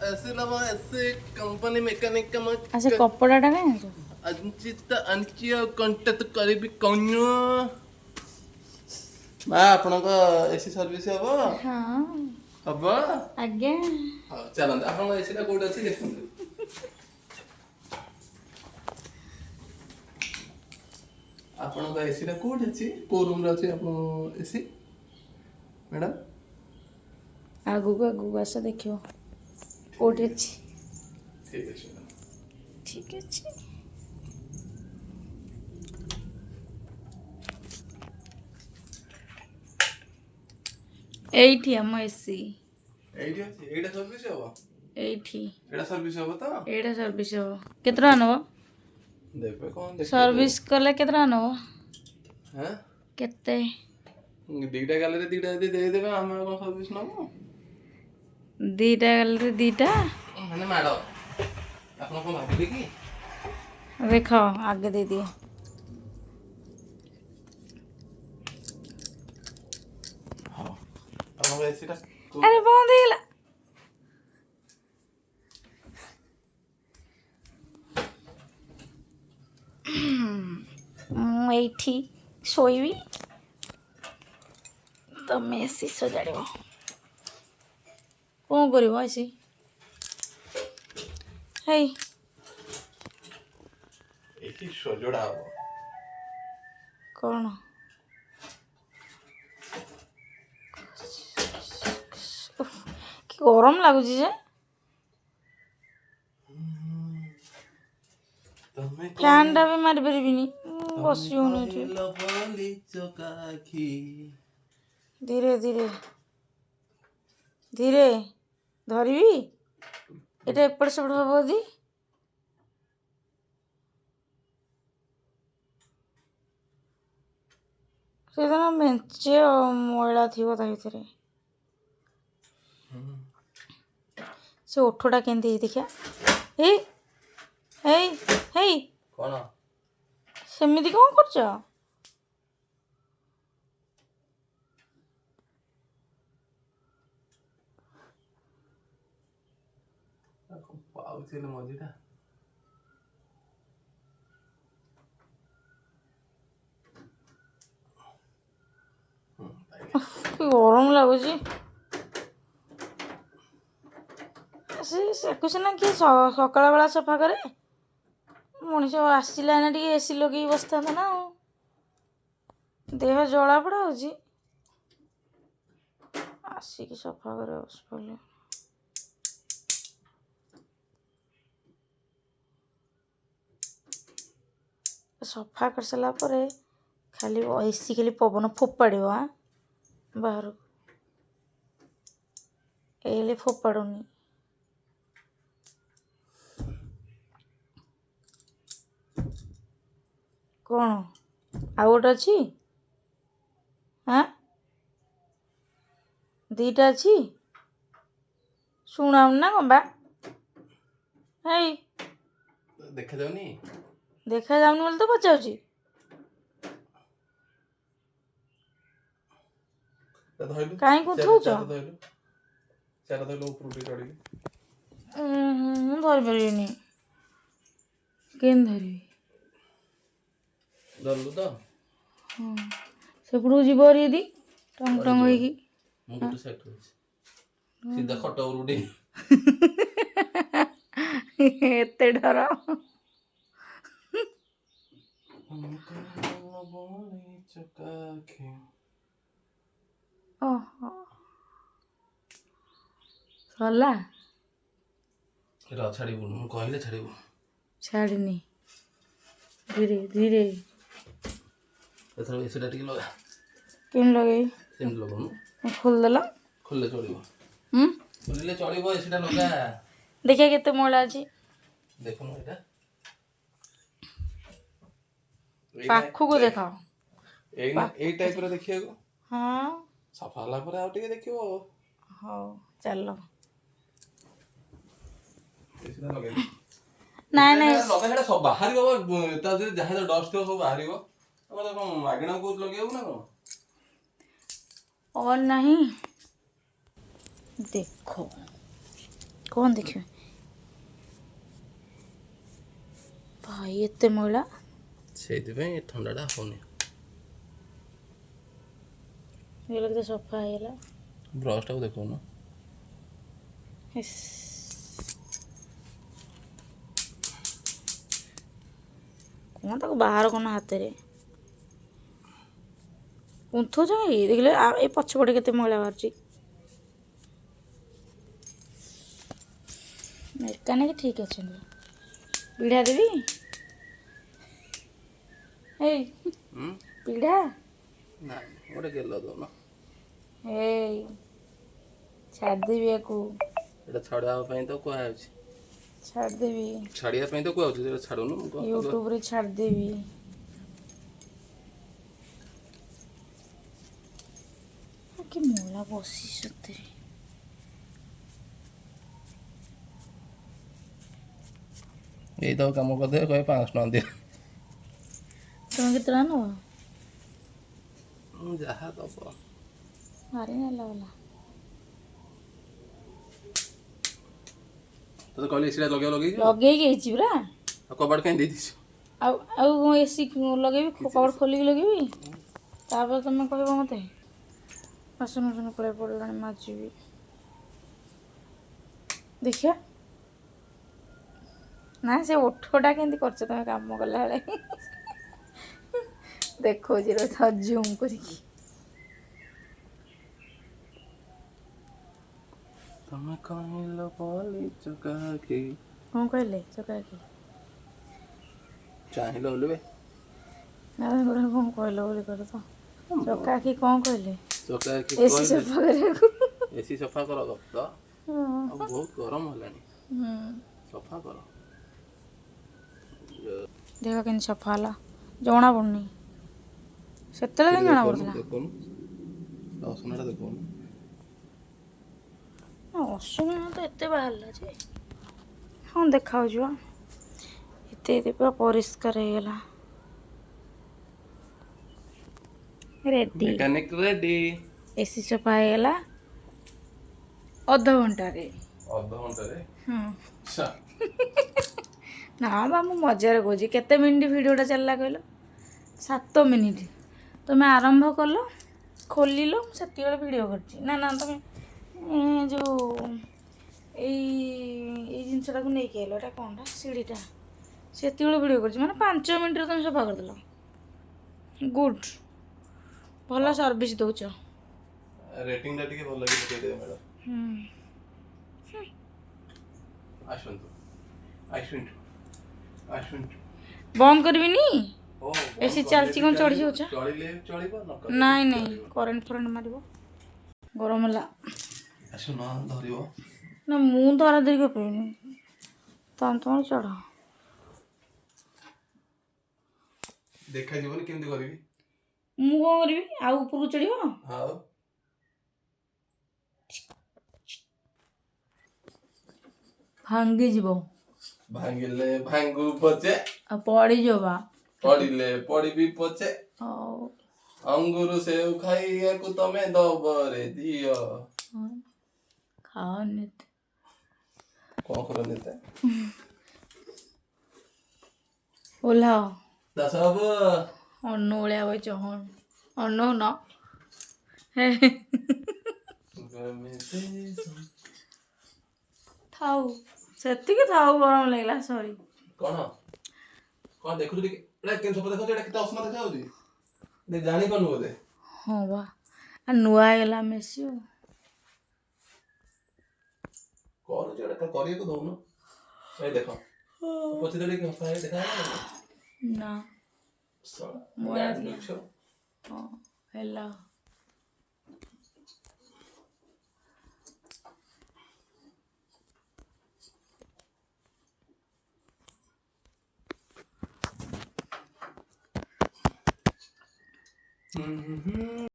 ऐसे लवा ऐसे कंपनी मैकेनिक का मत ଆଚ୍ଛା କପଡ଼ାଟା କାହିଁ ଆଣିଛୁ? अंचित अंची कंटेक्ट करिबी कन्यो ମା ଆପଣଙ୍କ ଏସି ସର୍ଭିସ ହବ ହଁ ହବ ଆଜ୍ଞା। ହଉ ଚାଲନ୍ତୁ ଆପଣଙ୍କ ଏସିଟା କୋଉଠି ଅଛି ଦେଖନ୍ତୁ ଆପଣଙ୍କ ଏସିଟା କୋଉଠି ଅଛି କୋଉ ରୁମରେ ଅଛି ଆପଣଙ୍କ ଏସି ମ୍ୟାଡ଼ାମ ଆଗକୁ ଆସ ଦେଖିବ କୋଉଠି ଅଛି। ଠିକ ଅଛି ମ୍ୟାଡ଼ାମ ଠିକ ଅଛି। ଏଇଠି ଆମ ଏସି ଏଇଠି ଅଛି ଏଇଟା ସର୍ଭିସ ହବ ଏଇଠି ଏଇଟା ସର୍ଭିସ ହବ ତ ଏଇଟା ସର୍ଭିସ ହବ। କେତେ ଟଙ୍କା ନବ? ଦେବେ କଣ ଦେଖିବେ ସର୍ଭିସ କଲେ କେତେ ଟଙ୍କା ନବ? ହଁ କେତେ? ଦିଟା ଗାଲରେ ଦିଟା ଯଦି ଦେଇଦେବେ ଆମେ କଣ ସର୍ଭିସ ନବୁ ଦିଟା ଗାଲରେ ଦିଟା ମାନେ ମାଡ଼ ଆପଣ କଣ ଭାବିଲେ କି ଦେଖ ଆଗେ ଦେଇଦିଏ। ହଉ ଆପଣଙ୍କ ଏସିଟା ଆରେ ବନ୍ଦ ହେଇଗଲା। ମୁଁ ଏଇଠି ଶୋଇବି ତମେ ଏସି ସଜାଡ଼ିବ। କ'ଣ କରିବ ଏସି? ହେଇ ଏଠି ସଜଡ଼ା ହବ କ'ଣ ଉଫ୍, କି ଗରମ ଲାଗୁଛି ଯେ ତମେ ଫ୍ୟାନ୍ଟା ବି ମାରିପାରିବିନି ବସି ହେଉନି ଏଠି। ବୋଲି ଚକାଖି ଧୀରେ ଧୀରେ ଧୀରେ ଧରିବି ଏଇଟା ଏପଟ ସେପଟ ହବ ଯଦି ସେଦିନ ମେଞ୍ଚେ ମଇଳା ଥିବ ତା ଭିତରେ। ସେ ଓଠଟା କେମିତି ହେଇଛି ଦେଖିଆ। ହେଇ ହେଇ ହେଇ କଣ ସେମିତି କ'ଣ କରୁଛ? ପାଉଥିଲି ମଝିଟା କି ଗରମ ଲାଗୁଛି। ସେକୁ ସିନା କିଏ ସକାଳ ବେଳା ସଫା କରେ। ମଣିଷ ଆସିଲା ନା ଟିକେ ଏସି ଲଗେଇକି ବସିଥାନ୍ତା ନା ଆଉ। ଦେହ ଜଳାପୋଡ଼ା ହେଉଛି ଆସିକି ସଫା କରିବା ବସି ପଡ଼ିଲେ। ସଫା କରିସାରିଲା ପରେ ଖାଲି ଏସି ଖାଲି ପବନ ଫୋପାଡ଼ିବ ବାହାରକୁ। ଏଇଲେ ଫୋପାଡ଼ୁନି। କ'ଣ ଆଉ ଗୋଟେ ଅଛି? ହାଁ ଦୁଇଟା ଅଛି ଶୁଣାଉନି ନା କ'ଣ ବା? ହେଇ ଦେଖାଯାଉନି ଦେଖାଯାଉନି ବୋଲି ତ ପଚାରୁଛି। କାହିଁ କୁନ୍ଥଉଛ? ଚାର ଧଇଲୁ ଉପରୁ ଟିକେ ଚଢ଼ିକି ମୁଁ ଧରିପାରିବିନି। କେମିତି ଧରିବି? ଧରିଲୁ ତ ହଁ ସେପଟକୁ ଯିବ ଯଦି ଟଙ୍ଗ ଟଙ୍ଗ ହେଇକି। ମୁଁ ଗୋଟେ ସାଇଟ୍ ଅଛି ସିଧା ଖଟ ଉପରୁ ଉଠେଇ ଏତେ ଡର। ଓହୋ ସରିଲା। ଛାଡ଼ିବୁନି ମୁଁ କହିଲେ ଛାଡ଼ିବୁ ଛାଡ଼ିନି। ଧୀରେ ଧୀରେ ଏଥର ଏସିଟା ଟିକେ ଲଗା କେମିତି ଲଗେଇବି? ସେମିତି ଲଗାଉନୁ ଖୋଲିଦେଲ। ଖୋଲିଲେ ଚଳିବ ହୁଁ ଖୋଲିଲେ ଚଳିବ ଏସିଟା ଲଗା ଦେଖିଆ କେତେ ମଇଳା ଅଛି। ଦେଖୁନୁ ଏଇଟା ପାଖକୁ ଦେଖ। ଏଇ ଟାଇପ୍ର ଦେଖିବାକୁ ହଁ ସଫା ହେଲା ପରେ ଆଉ ଟିକେ ଦେଖିବ ହଉ ଚାଲ। ଏସିଟା ଲଗେଇ ନାଇଁ ନାଇଁ ଲଗା ସେଇଟା ସବୁ ବାହାରିବ ତା ଯଦି ଯାହା ଡଷ୍ଟ ଥିବ ସବୁ ବାହାରିବ ତମେ କ'ଣ ମାଗଣା କହୁଛୁ ଲଗେଇବୁ ନା କ'ଣ? ଅନ୍ ନାହିଁ ଦେଖ कौन देखियो भाई एते मैला ସେଇଥିପାଇଁ ଥଣ୍ଡାଟା ହଉନି। ये लगता सफा ହେଇଗଲା। ବ୍ରସ୍ଟାକୁ ଦେଖଉନ। ଇସ୍। କଣ ତାକୁ ବାହାର କନ ହାତରେ କୁନ୍ଥଉଛ କାହିଁକି ଦେଖିଲେ ଏ ପଛପଟେ କେତେ ମଇଳା ବାହାରୁଛି। ମେକାନିକ ଠିକ ଅଛନ୍ତି। ପିଢ଼ା ଦେବି ଏଇ ପିଢ଼ା ନାଇଁ ଗୋଟେ ଗେଲ ଦଉନ। ଏଇ ଛାଡ଼ିଦେବି ୟାକୁ ଏଇଟା ଛାଡ଼ିବା ପାଇଁ ତ କୁହାଯାଉଛି। ଛାଡ଼ିଦେବି ଛାଡ଼ିବା ପାଇଁ ତ କୁହାଯାଉଛି, ସେଇଟା ଛାଡ଼ୁନୁ। ୟୁଟ୍ୟୁବରେ ଛାଡ଼ିଦେବି। କି ମଇଳା ବସି ସତରେ। ଏଇ ତ କାମ କରିଦେବେ କହିବେ 500 ଟଙ୍କା ଦିଅ। ତମେ କେତେ ଟଙ୍କା ନେବ? ଯାହା ଦବ। ଭାରି ନେଲା ଗଲା। ତତେ କହିଲି ଏସିଟା ଲଗେଇକି ଲଗେଇକି ହେଇଛି ପୁରା। ଆଉ କବାଟ କାହିଁ ଦେଇଦେଇଛୁ? ଆଉ ଆଉ କ'ଣ ଏସି ଲଗେଇବି? କବାଟ ଖୋଲିକି ଲଗେଇବି? ତାପରେ ତମେ କହିବ ମୋତେ। ବାସନ ଫାସନ କୁଆଡ଼େ ପଡ଼ିଲାଣି ମାଜିବି। ଦେଖିବା ନା ସେ ଓଠଟା କେମିତି କରୁଛ ତମେ କାମ କଲାବେଳେ ଦେଖଉଛି ର ଜୁମ୍ କରିକି। ତମେ କହିଲ ବୋଲି ଚକାକି। କ'ଣ କହିଲେ ଚକାକି? ଚାହିଁଲ ବୋଲି ବେ। ନା ଗୋଟେ କ'ଣ କହିଲ ବୋଲି କହିଲ ତ। ଚକାକି କ'ଣ କହିଲେ? ଚକାକି ଏସି ସଫା କରିବାକୁ। ଏସି ସଫା କର ତ। ଆଉ ବହୁତ ଗରମ ହେଲାଣି, ସଫା କର। ଦେହ କେମିତି ସଫା ହେଲା ଜଣା ପଡ଼ୁନି। ସେତେବେଳେ କେମିତି ଜଣା ପଡ଼ୁଥିଲା? ଦେଖୁନୁ ଅସନାଟା ଦେଖୁନୁ। ଅସନା ତ ଏତେ ବାହାରିଲା ଯେ ହଁ ଦେଖାଯାଉଛି ବା। ଏତେ ପୁରା ପରିଷ୍କାର ହେଇଗଲା। Ready mechanic ready. ଏସି ସଫା ହେଇଗଲା ଅଧଘଣ୍ଟାରେ। ଅଧଘଣ୍ଟାରେ? ନା ବା ମୁଁ ମଜାରେ କହୁଛି। କେତେ ମିନିଟ୍ ଭିଡ଼ିଓଟା ଚାଲିଲା କହିଲ? 7 ମିନିଟ୍। ତୁମେ ଆରମ୍ଭ କଲ ଖୋଲିଲ ମୁଁ ସେତିକିବେଳେ ଭିଡ଼ିଓ କରିଛି। ନା ନା ତୁମେ ଯେଉଁ ଏଇ ଜିନିଷଟାକୁ ନେଇକି ଆଇଲ। ଏଇଟା କ'ଣଟା? ସିଢ଼ିଟା। ସେତିକିବେଳେ ଭିଡ଼ିଓ କରିଛି ମାନେ 5 ମିନିଟ୍ରେ ତୁମେ ସଫା କରିଦେଲ। ଗୁଡ୍, ଭଲ ସର୍ଭିସ୍ ଦେଉଛ। ରେଟିଂଟା ଟିକେ ଭଲ ଲାଗି ଦେଇଦେବେ ମ୍ୟାଡ଼ାମ୍। ଆସନ୍ତୁ ବନ୍ଦ କରିବିନି। ଓ ଏସି ଚାଲିଛି କ'ଣ ଚଢ଼ି ଯାଉଛ? ଚଳିଲେ ଚଳିବ, ନ ନାଇଁ ନାଇଁ କରେଣ୍ଟ ଫରେଣ୍ଟ ମାରିବ। ଗରମ ହେଲା। ଆସୁନ ଧରିବ। ନା ମୁଁ ଧରା ଧରି କରିପାରିବିନି। ତମର ଚଢ଼। ଦେଖାଯିବନି କେମିତି କରିବି? ମୁଁ କ'ଣ କରିବି? ଆଉ ଉପରକୁ ଚଢ଼ିବ? ଆଉ ଭାଙ୍ଗିଯିବ। ଭାଙ୍ଗିଲେ ଭାଙ୍ଗୁ ପଛେ, ଆଉ ପଡ଼ିଯିବ ବା। ପଡ଼ିଲେ ପଡ଼ିବି ପଛେ। ହଉ ଅଙ୍ଗୁରୁ ସେଉ ଖାଇବାକୁ ତମେ ଦବରେ ଦିଅ। ଖାଅନି ଏତେ। କ'ଣ କରନି ଏତେ? ଓହ୍ଲାଅ। ଦାସ ବାବୁ ଅନୁ ଭଳିଆ ବଇଛ। ଅନଉନ। ଥାଉ ସେତିକି ଥାଉ। ଗରମ ଲାଗିଲା ସରି। କ'ଣ କ'ଣ ଦେଖୁଛୁ ଟିକେ? ଏଇଟା କେମିତି ସଫା ଦେଖାଉଛି? ଏଇଟା କେତେ ଅସନା ଦେଖାଯାଉଛି ଜାଣିପାରୁନୁ ବୋଧେ? ହଁ ବା ନୂଆ ହେଇଗଲା ମେସି। କରୁଛୁ ଏଇଟା କରିବାକୁ ଦଉନୁ। ଏଇ ଦେଖ ପଛେ ଟିକେ ଦେଖା ନା ହେଲା।